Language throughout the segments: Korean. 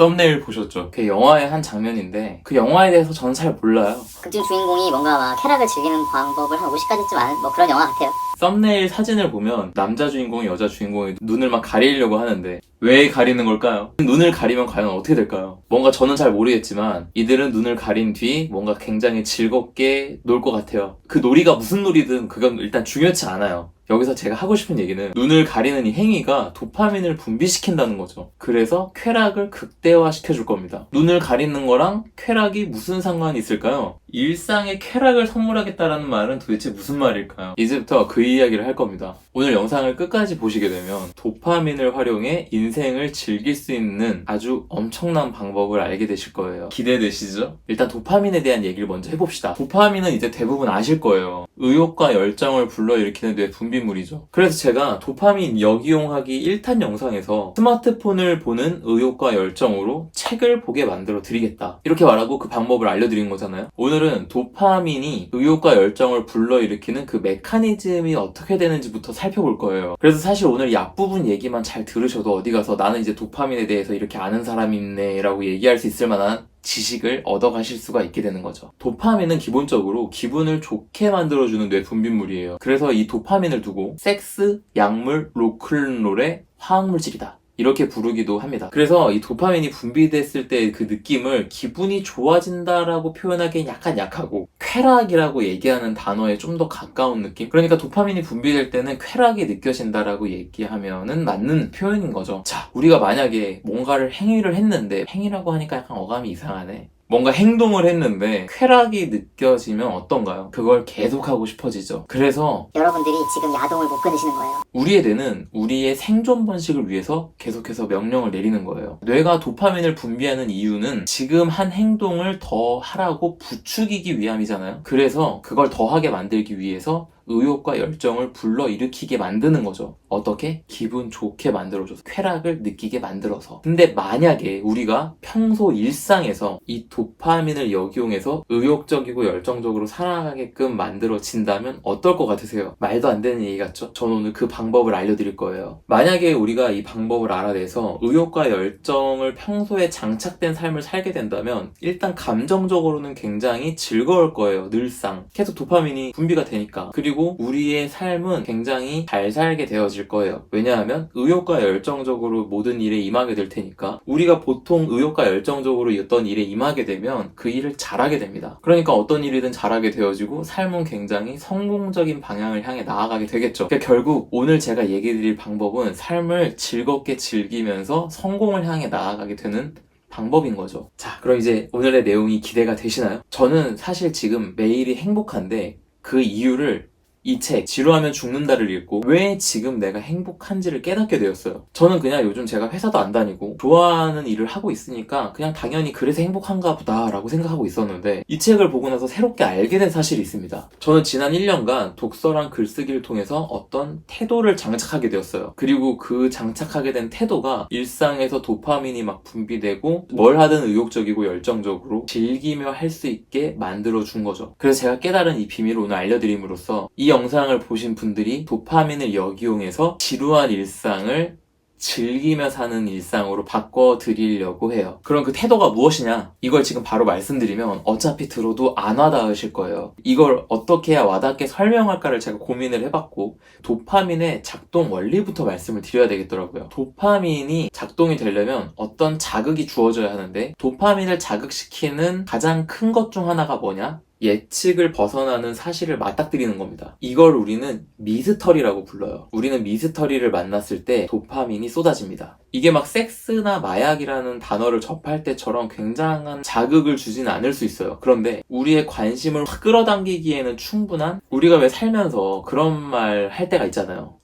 썸네일 보셨죠? 그 영화의 한 장면인데 그 영화에 대해서 저는 잘 몰라요. 극중 주인공이 뭔가 막 쾌락을 즐기는 방법을 한 50가지쯤 아는 뭐 그런 영화 같아요. 썸네일 사진을 보면 남자 주인공이 여자 주인공이 눈을 막 가리려고 하는데 왜 가리는 걸까요? 눈을 가리면 과연 어떻게 될까요? 뭔가 저는 잘 모르겠지만 이들은 눈을 가린 뒤 뭔가 굉장히 즐겁게 놀 것 같아요. 그 놀이가 무슨 놀이든 그건 일단 중요치 않아요. 여기서 제가 하고 싶은 얘기는 눈을 가리는 이 행위가 도파민을 분비시킨다는 거죠. 그래서 쾌락을 극대화시켜줄 겁니다. 눈을 가리는 거랑 쾌락이 무슨 상관이 있을까요? 일상에 쾌락을 선물하겠다라는 말은 도대체 무슨 말일까요? 이제부터 그 이야기를 할 겁니다. 오늘 영상을 끝까지 보시게 되면 도파민을 활용해 인생을 즐길 수 있는 아주 엄청난 방법을 알게 되실 거예요. 기대되시죠? 일단 도파민에 대한 얘기를 먼저 해봅시다. 도파민은 이제 대부분 아실 거예요. 의욕과 열정을 불러일으키는 뇌 분비물이죠. 그래서 제가 도파민 역이용하기 1탄 영상에서 스마트폰을 보는 의욕과 열정으로 책을 보게 만들어 드리겠다. 이렇게 말하고 그 방법을 알려드린 거잖아요. 오늘은 도파민이 의욕과 열정을 불러일으키는 그 메커니즘이 어떻게 되는지부터 살펴볼 거예요. 그래서 사실 오늘 이 앞부분 얘기만 잘 들으셔도 어디 가서 나는 이제 도파민에 대해서 이렇게 아는 사람이 있네 라고 얘기할 수 있을 만한 지식을 얻어가실 수가 있게 되는 거죠. 도파민은 기본적으로 기분을 좋게 만들어주는 뇌 분비물이에요. 그래서 이 도파민을 두고 섹스, 약물, 로큰롤의 화학물질이다. 이렇게 부르기도 합니다. 그래서 이 도파민이 분비됐을 때 그 느낌을 기분이 좋아진다라고 표현하기엔 약간 약하고 쾌락이라고 얘기하는 단어에 좀 더 가까운 느낌? 그러니까 도파민이 분비될 때는 쾌락이 느껴진다라고 얘기하면은 맞는 표현인 거죠. 자, 우리가 만약에 뭔가를 행위를 했는데 행위라고 하니까 약간 어감이 이상하네. 뭔가 행동을 했는데 쾌락이 느껴지면 어떤가요? 그걸 계속하고 싶어지죠. 그래서 여러분들이 지금 야동을 못 끊으시는 거예요. 우리의 뇌는 우리의 생존 번식을 위해서 계속해서 명령을 내리는 거예요. 뇌가 도파민을 분비하는 이유는 지금 한 행동을 더 하라고 부추기기 위함이잖아요. 그래서 그걸 더 하게 만들기 위해서 의욕과 열정을 불러일으키게 만드는 거죠. 어떻게? 기분 좋게 만들어줘서 쾌락을 느끼게 만들어서. 근데 만약에 우리가 평소 일상에서 이 도파민을 역이용해서 의욕적이고 열정적으로 살아가게끔 만들어진다면 어떨 것 같으세요? 말도 안 되는 얘기 같죠? 저는 오늘 그 방법을 알려드릴 거예요. 만약에 우리가 이 방법을 알아내서 의욕과 열정을 평소에 장착된 삶을 살게 된다면 일단 감정적으로는 굉장히 즐거울 거예요. 늘상. 계속 도파민이 분비가 되니까. 그리고 우리의 삶은 굉장히 잘 살게 되어질 거예요. 왜냐하면 의욕과 열정적으로 모든 일에 임하게 될 테니까 우리가 보통 의욕과 열정적으로 어떤 일에 임하게 되면 그 일을 잘하게 됩니다. 그러니까 어떤 일이든 잘하게 되어지고 삶은 굉장히 성공적인 방향을 향해 나아가게 되겠죠. 그러니까 결국 오늘 제가 얘기 드릴 방법은 삶을 즐겁게 즐기면서 성공을 향해 나아가게 되는 방법인 거죠. 자, 그럼 이제 오늘의 내용이 기대가 되시나요? 저는 사실 지금 매일이 행복한데 그 이유를 이 책, 지루하면 죽는다를 읽고 왜 지금 내가 행복한지를 깨닫게 되었어요. 저는 그냥 요즘 제가 회사도 안 다니고 좋아하는 일을 하고 있으니까 그냥 당연히 그래서 행복한가 보다 라고 생각하고 있었는데 이 책을 보고 나서 새롭게 알게 된 사실이 있습니다. 저는 지난 1년간 독서랑 글쓰기를 통해서 어떤 태도를 장착하게 되었어요. 그리고 그 장착하게 된 태도가 일상에서 도파민이 막 분비되고 뭘 하든 의욕적이고 열정적으로 즐기며 할 수 있게 만들어준 거죠. 그래서 제가 깨달은 이 비밀을 오늘 알려드림으로써 이 영상을 보신 분들이 도파민을 역이용해서 지루한 일상을 즐기며 사는 일상으로 바꿔드리려고 해요. 그럼 그 태도가 무엇이냐? 이걸 지금 바로 말씀드리면 어차피 들어도 안 와닿으실 거예요. 이걸 어떻게 해야 와닿게 설명할까를 제가 고민을 해봤고 도파민의 작동 원리부터 말씀을 드려야 되겠더라고요. 도파민이 작동이 되려면 어떤 자극이 주어져야 하는데 도파민을 자극시키는 가장 큰 것 중 하나가 뭐냐? 예측을 벗어나는 사실을 맞닥뜨리는 겁니다. 이걸 우리는 미스터리라고 불러요. 우리는 미스터리를 만났을 때 도파민이 쏟아집니다. 이게 막 섹스나 마약이라는 단어를 접할 때처럼 굉장한 자극을 주진 않을 수 있어요. 그런데 우리의 관심을 확 끌어당기기에는 충분한, 우리가 왜 살면서 그런 말 할 때가 있잖아요.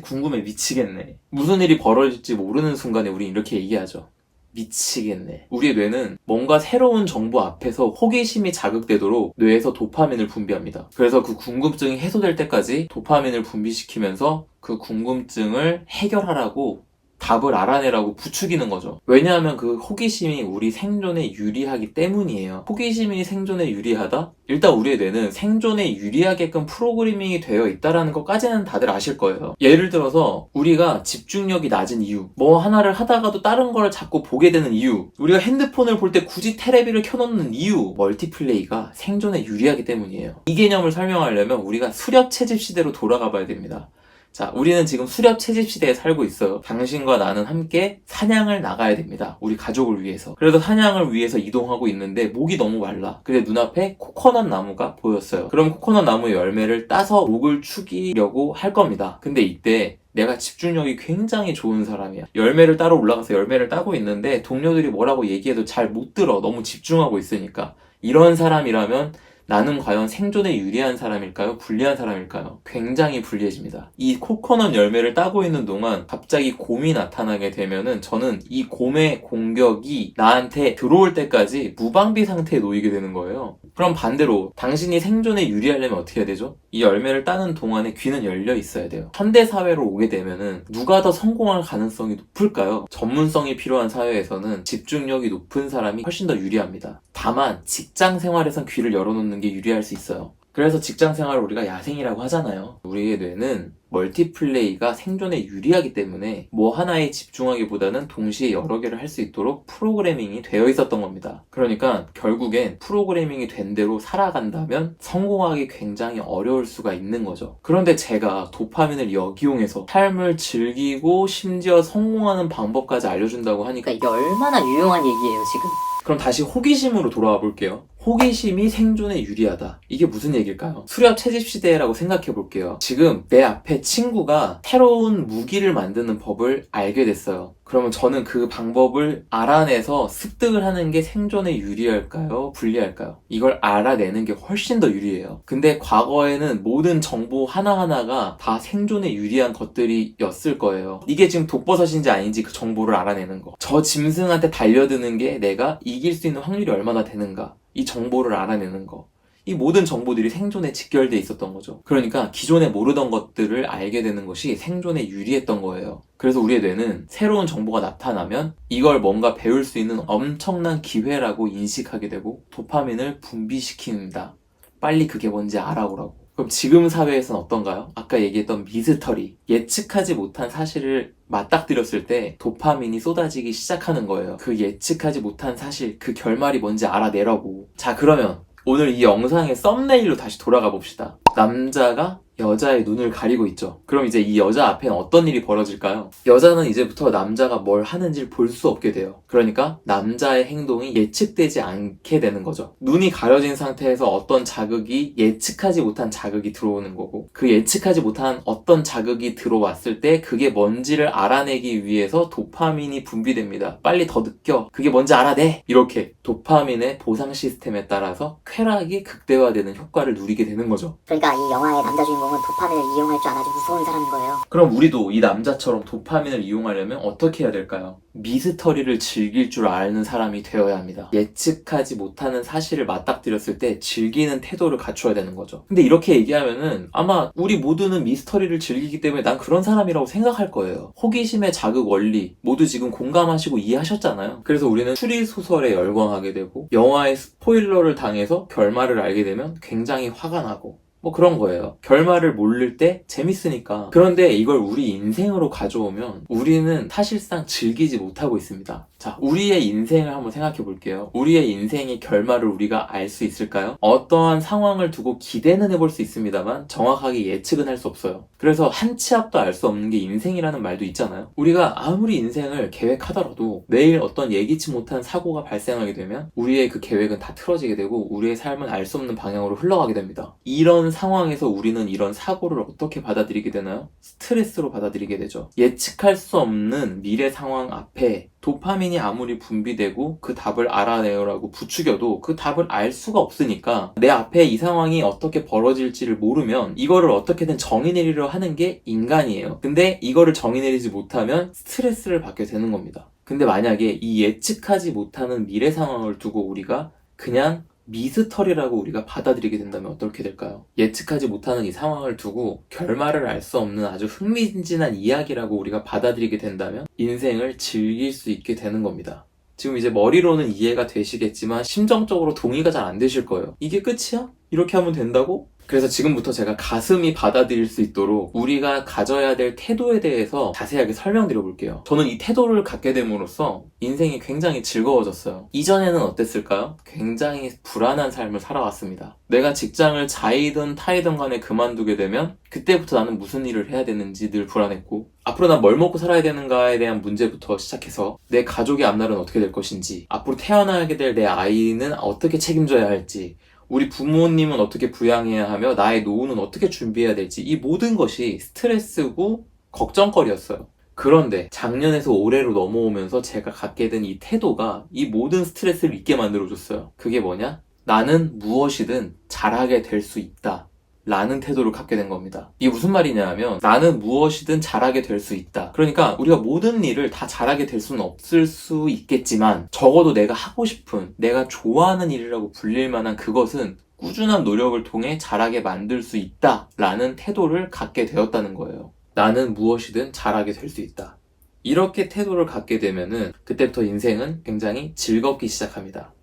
궁금해 미치겠네. 무슨 일이 벌어질지 모르는 순간에 우린 이렇게 얘기하죠. 미치겠네. 우리의 뇌는 뭔가 새로운 정보 앞에서 호기심이 자극되도록 뇌에서 도파민을 분비합니다. 그래서 그 궁금증이 해소될 때까지 도파민을 분비시키면서 그 궁금증을 해결하라고 답을 알아내라고 부추기는 거죠. 왜냐하면 그 호기심이 우리 생존에 유리하기 때문이에요. 호기심이 생존에 유리하다? 일단 우리의 뇌는 생존에 유리하게끔 프로그래밍이 되어 있다는 것까지는 다들 아실 거예요. 예를 들어서 우리가 집중력이 낮은 이유, 뭐 하나를 하다가도 다른 걸 자꾸 보게 되는 이유, 우리가 핸드폰을 볼 때 굳이 테레비를 켜놓는 이유, 멀티플레이가 생존에 유리하기 때문이에요. 이 개념을 설명하려면 우리가 수렵 채집 시대로 돌아가 봐야 됩니다. 자, 우리는 지금 수렵 채집 시대에 살고 있어요. 당신과 나는 함께 사냥을 나가야 됩니다. 우리 가족을 위해서. 그래서 사냥을 위해서 이동하고 있는데 목이 너무 말라. 근데 눈앞에 코코넛 나무가 보였어요. 그럼 코코넛 나무의 열매를 따서 목을 축이려고 할 겁니다. 근데 이때 내가 집중력이 굉장히 좋은 사람이야. 열매를 따러 올라가서 열매를 따고 있는데 동료들이 뭐라고 얘기해도 잘 못 들어. 너무 집중하고 있으니까. 이런 사람이라면 나는 과연 생존에 유리한 사람일까요? 불리한 사람일까요? 굉장히 불리해집니다. 이 코코넛 열매를 따고 있는 동안 갑자기 곰이 나타나게 되면은 저는 이 곰의 공격이 나한테 들어올 때까지 무방비 상태에 놓이게 되는 거예요. 그럼 반대로 당신이 생존에 유리하려면 어떻게 해야 되죠? 이 열매를 따는 동안에 귀는 열려 있어야 돼요. 현대사회로 오게 되면은 누가 더 성공할 가능성이 높을까요? 전문성이 필요한 사회에서는 집중력이 높은 사람이 훨씬 더 유리합니다. 다만 직장 생활에선 귀를 열어놓는 게 유리할 수 있어요. 그래서 직장 생활을 우리가 야생이라고 하잖아요. 우리의 뇌는 멀티플레이가 생존에 유리하기 때문에 뭐 하나에 집중하기보다는 동시에 여러 개를 할 수 있도록 프로그래밍이 되어 있었던 겁니다. 그러니까 결국엔 프로그래밍이 된 대로 살아간다면 성공하기 굉장히 어려울 수가 있는 거죠. 그런데 제가 도파민을 역이용해서 삶을 즐기고 심지어 성공하는 방법까지 알려준다고 하니까 그러니까 이게 얼마나 유용한 얘기예요, 지금. 그럼 다시 호기심으로 돌아와 볼게요. 호기심이 생존에 유리하다. 이게 무슨 얘기일까요? 수렵 채집 시대라고 생각해 볼게요. 지금 내 앞에 친구가 새로운 무기를 만드는 법을 알게 됐어요. 그러면 저는 그 방법을 알아내서 습득을 하는 게 생존에 유리할까요? 불리할까요? 이걸 알아내는 게 훨씬 더 유리해요. 근데 과거에는 모든 정보 하나하나가 다 생존에 유리한 것들이었을 거예요. 이게 지금 독버섯인지 아닌지 그 정보를 알아내는 거. 저 짐승한테 달려드는 게 내가 이길 수 있는 확률이 얼마나 되는가. 이 정보를 알아내는 거. 이 모든 정보들이 생존에 직결돼 있었던 거죠. 그러니까 기존에 모르던 것들을 알게 되는 것이 생존에 유리했던 거예요. 그래서 우리의 뇌는 새로운 정보가 나타나면 이걸 뭔가 배울 수 있는 엄청난 기회라고 인식하게 되고 도파민을 분비시킵니다. 빨리 그게 뭔지 알아보라고. 그럼 지금 사회에서는 어떤가요? 아까 얘기했던 미스터리, 예측하지 못한 사실을 맞닥뜨렸을 때 도파민이 쏟아지기 시작하는 거예요. 그 예측하지 못한 사실, 그 결말이 뭔지 알아내라고. 자, 그러면 오늘 이 영상의 썸네일로 다시 돌아가 봅시다. 남자가 여자의 눈을 가리고 있죠. 그럼 이제 이 여자 앞에는 어떤 일이 벌어질까요? 여자는 이제부터 남자가 뭘 하는지를 볼 수 없게 돼요. 그러니까 남자의 행동이 예측되지 않게 되는 거죠. 눈이 가려진 상태에서 어떤 자극이 예측하지 못한 자극이 들어오는 거고, 그 예측하지 못한 어떤 자극이 들어왔을 때 그게 뭔지를 알아내기 위해서 도파민이 분비됩니다. 빨리 더 느껴. 그게 뭔지 알아내. 이렇게 도파민의 보상 시스템에 따라서 쾌락이 극대화되는 효과를 누리게 되는 거죠. 그러니까 이 영화의 남자 주인공은 도파민을 이용할 줄 아주 무서운 사람인 거예요. 그럼 우리도 이 남자처럼 도파민을 이용하려면 어떻게 해야 될까요? 미스터리를 즐길 줄 아는 사람이 되어야 합니다. 예측하지 못하는 사실을 맞닥뜨렸을 때 즐기는 태도를 갖춰야 되는 거죠. 근데 이렇게 얘기하면은 아마 우리 모두는 미스터리를 즐기기 때문에 난 그런 사람이라고 생각할 거예요. 호기심의 자극 원리 모두 지금 공감하시고 이해하셨잖아요. 그래서 우리는 추리소설에 열광하게 되고 영화의 스포일러를 당해서 결말을 알게 되면 굉장히 화가 나고 뭐 그런 거예요. 결말을 모를 때 재밌으니까. 그런데 이걸 우리 인생으로 가져오면 우리는 사실상 즐기지 못하고 있습니다. 자, 우리의 인생을 한번 생각해 볼게요. 우리의 인생의 결말을 우리가 알 수 있을까요? 어떠한 상황을 두고 기대는 해볼 수 있습니다만 정확하게 예측은 할 수 없어요. 그래서 한 치 앞도 알 수 없는 게 인생이라는 말도 있잖아요. 우리가 아무리 인생을 계획하더라도 내일 어떤 예기치 못한 사고가 발생하게 되면 우리의 그 계획은 다 틀어지게 되고 우리의 삶은 알 수 없는 방향으로 흘러가게 됩니다. 이런 상황에서 우리는 이런 사고를 어떻게 받아들이게 되나요? 스트레스로 받아들이게 되죠. 예측할 수 없는 미래 상황 앞에 도파민이 아무리 분비되고 그 답을 알아내요라고 부추겨도 그 답을 알 수가 없으니까 내 앞에 이 상황이 어떻게 벌어질지를 모르면 이거를 어떻게든 정의 내리려 하는 게 인간이에요. 근데 이거를 정의 내리지 못하면 스트레스를 받게 되는 겁니다. 근데 만약에 이 예측하지 못하는 미래 상황을 두고 우리가 그냥 미스터리라고 우리가 받아들이게 된다면 어떻게 될까요? 예측하지 못하는 이 상황을 두고 결말을 알 수 없는 아주 흥미진진한 이야기라고 우리가 받아들이게 된다면 인생을 즐길 수 있게 되는 겁니다. 지금 이제 머리로는 이해가 되시겠지만 심정적으로 동의가 잘 안 되실 거예요. 이게 끝이야? 이렇게 하면 된다고? 그래서 지금부터 제가 가슴이 받아들일 수 있도록 우리가 가져야 될 태도에 대해서 자세하게 설명드려 볼게요. 저는 이 태도를 갖게 됨으로써 인생이 굉장히 즐거워졌어요. 이전에는 어땠을까요? 굉장히 불안한 삶을 살아왔습니다. 내가 직장을 자이든 타이든 간에 그만두게 되면 그때부터 나는 무슨 일을 해야 되는지 늘 불안했고, 앞으로 난 뭘 먹고 살아야 되는가에 대한 문제부터 시작해서 내 가족의 앞날은 어떻게 될 것인지, 앞으로 태어나게 될 내 아이는 어떻게 책임져야 할지, 우리 부모님은 어떻게 부양해야 하며 나의 노후는 어떻게 준비해야 될지, 이 모든 것이 스트레스고 걱정거리였어요. 그런데 작년에서 올해로 넘어오면서 제가 갖게 된 이 태도가 이 모든 스트레스를 잊게 만들어줬어요. 그게 뭐냐? 나는 무엇이든 잘하게 될 수 있다 라는 태도를 갖게 된 겁니다. 이게 무슨 말이냐 하면, 나는 무엇이든 잘하게 될 수 있다. 그러니까 우리가 모든 일을 다 잘하게 될 수는 없을 수 있겠지만 적어도 내가 하고 싶은, 내가 좋아하는 일이라고 불릴 만한 그것은 꾸준한 노력을 통해 잘하게 만들 수 있다 라는 태도를 갖게 되었다는 거예요. 나는 무엇이든 잘하게 될 수 있다. 이렇게 태도를 갖게 되면은 그때부터 인생은 굉장히 즐겁기 시작합니다.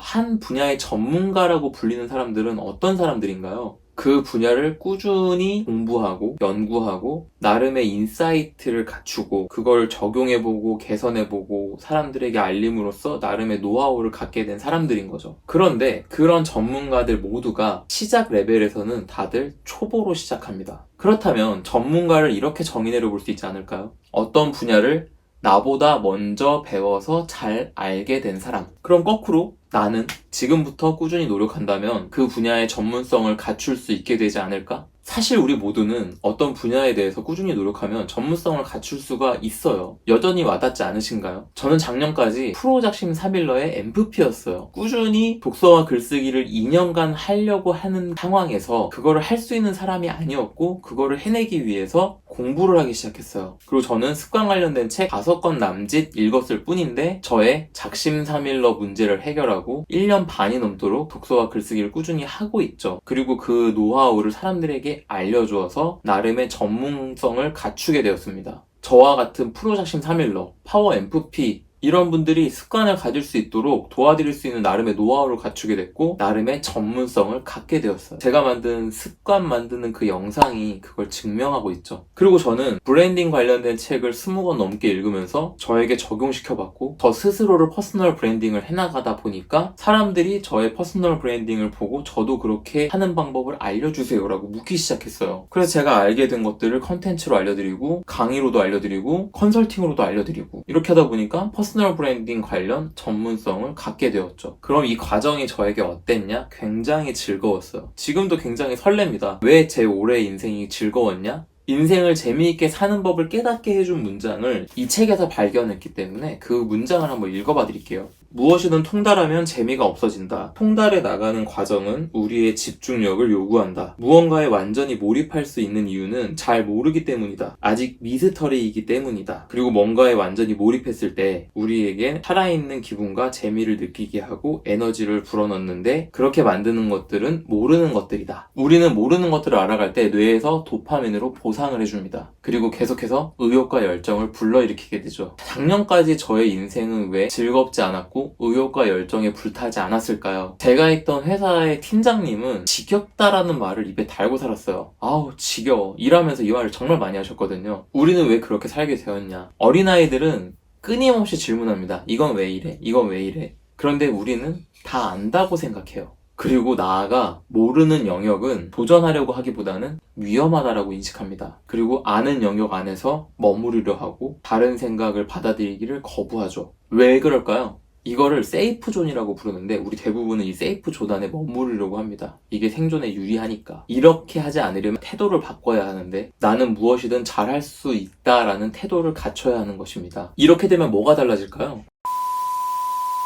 한 분야의 전문가라고 불리는 사람들은 어떤 사람들인가요? 그 분야를 꾸준히 공부하고 연구하고 나름의 인사이트를 갖추고 그걸 적용해보고 개선해보고 사람들에게 알림으로써 나름의 노하우를 갖게 된 사람들인 거죠. 그런데 그런 전문가들 모두가 시작 레벨에서는 다들 초보로 시작합니다. 그렇다면 전문가를 이렇게 정의내려 볼 수 있지 않을까요? 어떤 분야를 나보다 먼저 배워서 잘 알게 된 사람. 그럼 거꾸로 나는 지금부터 꾸준히 노력한다면 그 분야의 전문성을 갖출 수 있게 되지 않을까? 사실 우리 모두는 어떤 분야에 대해서 꾸준히 노력하면 전문성을 갖출 수가 있어요. 여전히 와닿지 않으신가요? 저는 작년까지 프로작심 3일러의 MFP였어요. 꾸준히 독서와 글쓰기를 2년간 하려고 하는 상황에서 그거를 할 수 있는 사람이 아니었고, 그거를 해내기 위해서 공부를 하기 시작했어요. 그리고 저는 습관 관련된 책 5권 남짓 읽었을 뿐인데 저의 작심 3일러 문제를 해결하고 1년 반이 넘도록 독서와 글쓰기를 꾸준히 하고 있죠. 그리고 그 노하우를 사람들에게 알려주어서 나름의 전문성을 갖추게 되었습니다. 저와 같은 프로작심 3일러, 파워 MFP 이런 분들이 습관을 가질 수 있도록 도와드릴 수 있는 나름의 노하우를 갖추게 됐고 나름의 전문성을 갖게 되었어요. 제가 만든 습관 만드는 그 영상이 그걸 증명하고 있죠. 그리고 저는 브랜딩 관련된 책을 20권 넘게 읽으면서 저에게 적용시켜봤고 저 스스로를 퍼스널 브랜딩을 해나가다 보니까 사람들이 저의 퍼스널 브랜딩을 보고 저도 그렇게 하는 방법을 알려주세요 라고 묻기 시작했어요. 그래서 제가 알게 된 것들을 컨텐츠로 알려드리고 강의로도 알려드리고 컨설팅으로도 알려드리고 이렇게 하다 보니까 퍼스널 브랜딩 관련 전문성을 갖게 되었죠. 그럼 이 과정이 저에게 어땠냐? 굉장히 즐거웠어요. 지금도 굉장히 설렙니다. 왜 제 올해 인생이 즐거웠냐? 인생을 재미있게 사는 법을 깨닫게 해준 문장을 이 책에서 발견했기 때문에 그 문장을 한번 읽어봐 드릴게요. 무엇이든 통달하면 재미가 없어진다. 통달해 나가는 과정은 우리의 집중력을 요구한다. 무언가에 완전히 몰입할 수 있는 이유는 잘 모르기 때문이다. 아직 미스터리이기 때문이다. 그리고 뭔가에 완전히 몰입했을 때 우리에겐 살아있는 기분과 재미를 느끼게 하고 에너지를 불어넣는데 그렇게 만드는 것들은 모르는 것들이다. 우리는 모르는 것들을 알아갈 때 뇌에서 도파민으로 보상을 해줍니다. 그리고 계속해서 의욕과 열정을 불러일으키게 되죠. 작년까지 저의 인생은 왜 즐겁지 않았고 의욕과 열정에 불타지 않았을까요? 제가 있던 회사의 팀장님은 지겹다라는 말을 입에 달고 살았어요. 아우 지겨워. 일하면서 이 말을 정말 많이 하셨거든요. 우리는 왜 그렇게 살게 되었냐? 어린아이들은 끊임없이 질문합니다. 이건 왜 이래? 이건 왜 이래? 그런데 우리는 다 안다고 생각해요. 그리고 나아가 모르는 영역은 도전하려고 하기보다는 위험하다라고 인식합니다. 그리고 아는 영역 안에서 머무르려 하고 다른 생각을 받아들이기를 거부하죠. 왜 그럴까요? 이거를 세이프 존이라고 부르는데 우리 대부분은 이 세이프 존 안에 머무르려고 합니다. 이게 생존에 유리하니까. 이렇게 하지 않으려면 태도를 바꿔야 하는데 나는 무엇이든 잘할 수 있다라는 태도를 갖춰야 하는 것입니다. 이렇게 되면 뭐가 달라질까요?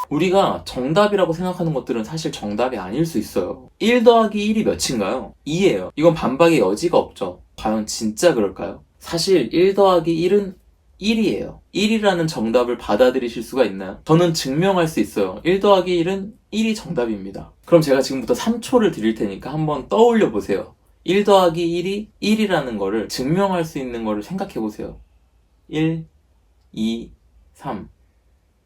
우리가 정답이라고 생각하는 것들은 사실 정답이 아닐 수 있어요. 1 더하기 1이 몇인가요? 2예요. 이건 반박의 여지가 없죠. 과연 진짜 그럴까요? 사실 1 더하기 1은 1이에요. 1이라는 정답을 받아들이실 수가 있나요? 저는 증명할 수 있어요. 1 더하기 1은 1이 정답입니다. 그럼 제가 지금부터 3초를 드릴 테니까 한번 떠올려 보세요. 1 더하기 1이 1이라는 거를 증명할 수 있는 거를 생각해 보세요. 1, 2, 3.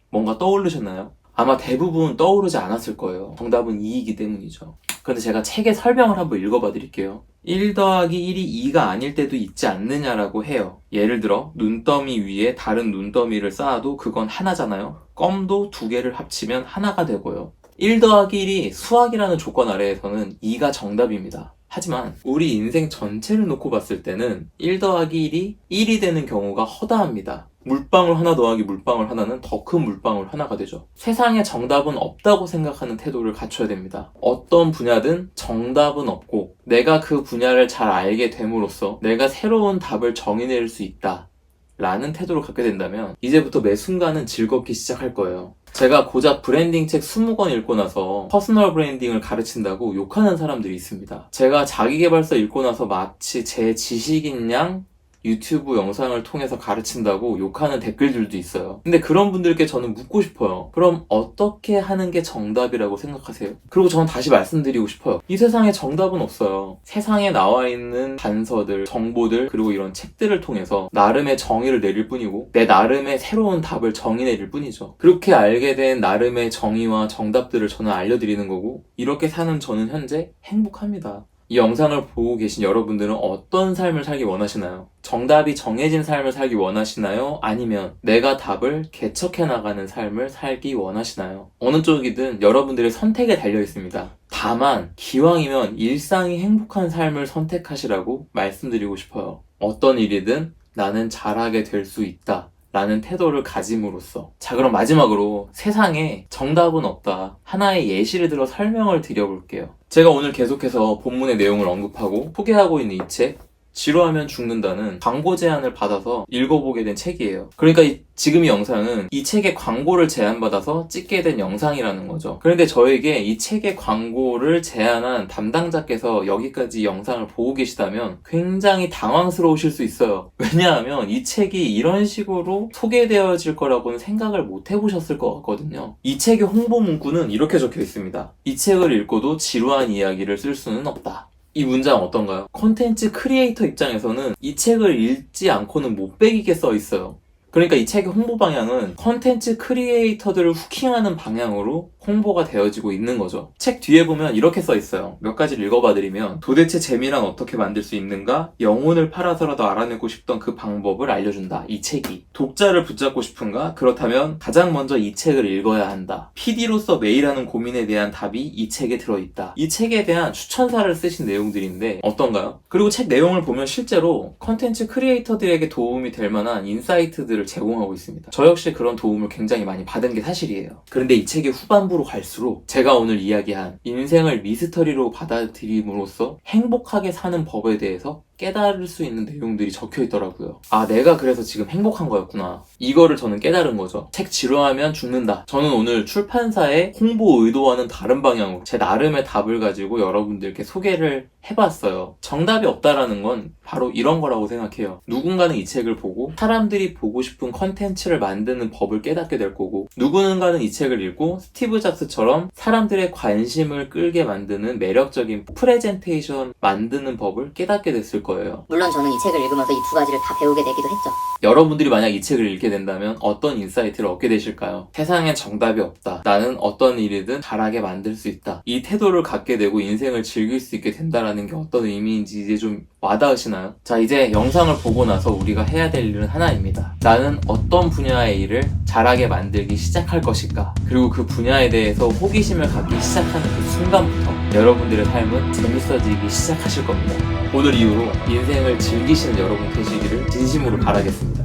뭔가 떠오르셨나요? 아마 대부분 떠오르지 않았을 거예요. 정답은 2이기 때문이죠. 그런데 제가 책의 설명을 한번 읽어봐 드릴게요. 1 더하기 1이 2가 아닐 때도 있지 않느냐라고 해요. 예를 들어 눈더미 위에 다른 눈더미를 쌓아도 그건 하나잖아요. 껌도 2개를 합치면 하나가 되고요. 1 더하기 1이 수학이라는 조건 아래에서는 2가 정답입니다. 하지만 우리 인생 전체를 놓고 봤을 때는 1 더하기 1이 1이 되는 경우가 허다합니다. 물방울 하나 더하기 물방울 하나는 더 큰 물방울 하나가 되죠. 세상에 정답은 없다고 생각하는 태도를 갖춰야 됩니다. 어떤 분야든 정답은 없고 내가 그 분야를 잘 알게 됨으로써 내가 새로운 답을 정의낼 수 있다 라는 태도를 갖게 된다면 이제부터 매 순간은 즐겁게 시작할 거예요. 제가 고작 브랜딩 책 20권 읽고 나서 퍼스널 브랜딩을 가르친다고 욕하는 사람들이 있습니다. 제가 자기계발서 읽고 나서 마치 제 지식인 양 유튜브 영상을 통해서 가르친다고 욕하는 댓글들도 있어요. 근데 그런 분들께 저는 묻고 싶어요. 그럼 어떻게 하는 게 정답이라고 생각하세요? 그리고 저는 다시 말씀드리고 싶어요. 이 세상에 정답은 없어요. 세상에 나와 있는 단서들, 정보들, 그리고 이런 책들을 통해서 나름의 정의를 내릴 뿐이고 내 나름의 새로운 답을 정의 내릴 뿐이죠. 그렇게 알게 된 나름의 정의와 정답들을 저는 알려드리는 거고 이렇게 사는 저는 현재 행복합니다. 이 영상을 보고 계신 여러분들은 어떤 삶을 살기 원하시나요? 정답이 정해진 삶을 살기 원하시나요? 아니면 내가 답을 개척해 나가는 삶을 살기 원하시나요? 어느 쪽이든 여러분들의 선택에 달려 있습니다. 다만 기왕이면 일상이 행복한 삶을 선택하시라고 말씀드리고 싶어요. 어떤 일이든 나는 잘하게 될 수 있다 라는 태도를 가짐으로써. 자, 그럼 마지막으로 세상에 정답은 없다. 하나의 예시를 들어 설명을 드려볼게요. 제가 오늘 계속해서 본문의 내용을 언급하고 소개하고 있는 이 책, 지루하면 죽는다는 광고 제안을 받아서 읽어보게 된 책이에요. 그러니까 지금 이 영상은 이 책의 광고를 제안받아서 찍게 된 영상이라는 거죠. 그런데 저에게 이 책의 광고를 제안한 담당자께서 여기까지 영상을 보고 계시다면 굉장히 당황스러우실 수 있어요. 왜냐하면 이 책이 이런 식으로 소개되어질 거라고는 생각을 못 해보셨을 것 같거든요. 이 책의 홍보 문구는 이렇게 적혀 있습니다. 이 책을 읽고도 지루한 이야기를 쓸 수는 없다. 이 문장 어떤가요? 콘텐츠 크리에이터 입장에서는 이 책을 읽지 않고는 못 베기게 써 있어요. 그러니까 이 책의 홍보 방향은 콘텐츠 크리에이터들을 후킹하는 방향으로 홍보가 되어지고 있는 거죠. 책 뒤에 보면 이렇게 써 있어요. 몇 가지를 읽어봐드리면 도대체 재미란 어떻게 만들 수 있는가? 영혼을 팔아서라도 알아내고 싶던 그 방법을 알려준다. 이 책이. 독자를 붙잡고 싶은가? 그렇다면 가장 먼저 이 책을 읽어야 한다. PD로서 매일 하는 고민에 대한 답이 이 책에 들어있다. 이 책에 대한 추천사를 쓰신 내용들인데 어떤가요? 그리고 책 내용을 보면 실제로 콘텐츠 크리에이터들에게 도움이 될 만한 인사이트들을 제공하고 있습니다. 저 역시 그런 도움을 굉장히 많이 받은 게 사실이에요. 그런데 이 책의 후반부로 갈수록 제가 오늘 이야기한 인생을 미스터리로 받아들임으로써 행복하게 사는 법에 대해서 깨달을 수 있는 내용들이 적혀 있더라고요. 아, 내가 그래서 지금 행복한 거였구나. 이거를 저는 깨달은 거죠. 책 지루하면 죽는다. 저는 오늘 출판사의 홍보 의도와는 다른 방향으로 제 나름의 답을 가지고 여러분들께 소개를 해봤어요. 정답이 없다라는 건 바로 이런 거라고 생각해요. 누군가는 이 책을 보고 사람들이 보고 싶은 컨텐츠를 만드는 법을 깨닫게 될 거고, 누군가는 이 책을 읽고 스티브 잡스처럼 사람들의 관심을 끌게 만드는 매력적인 프레젠테이션 만드는 법을 깨닫게 됐을 거예요. 물론 저는 이 책을 읽으면서 이 두 가지를 다 배우게 되기도 했죠. 여러분들이 만약 이 책을 읽게 된다면 어떤 인사이트를 얻게 되실까요? 세상엔 정답이 없다. 나는 어떤 일이든 잘하게 만들 수 있다. 이 태도를 갖게 되고 인생을 즐길 수 있게 된다라는 게 어떤 의미인지 이제 좀 와닿으시나요? 자, 이제 영상을 보고 나서 우리가 해야 될 일은 하나입니다. 나는 어떤 분야의 일을 잘하게 만들기 시작할 것인가? 그리고 그 분야에 대해서 호기심을 갖기 시작하는 그 순간부터 여러분들의 삶은 재밌어지기 시작하실 겁니다. 오늘 이후로 인생을 즐기시는 여러분 되시기를 진심으로 바라겠습니다.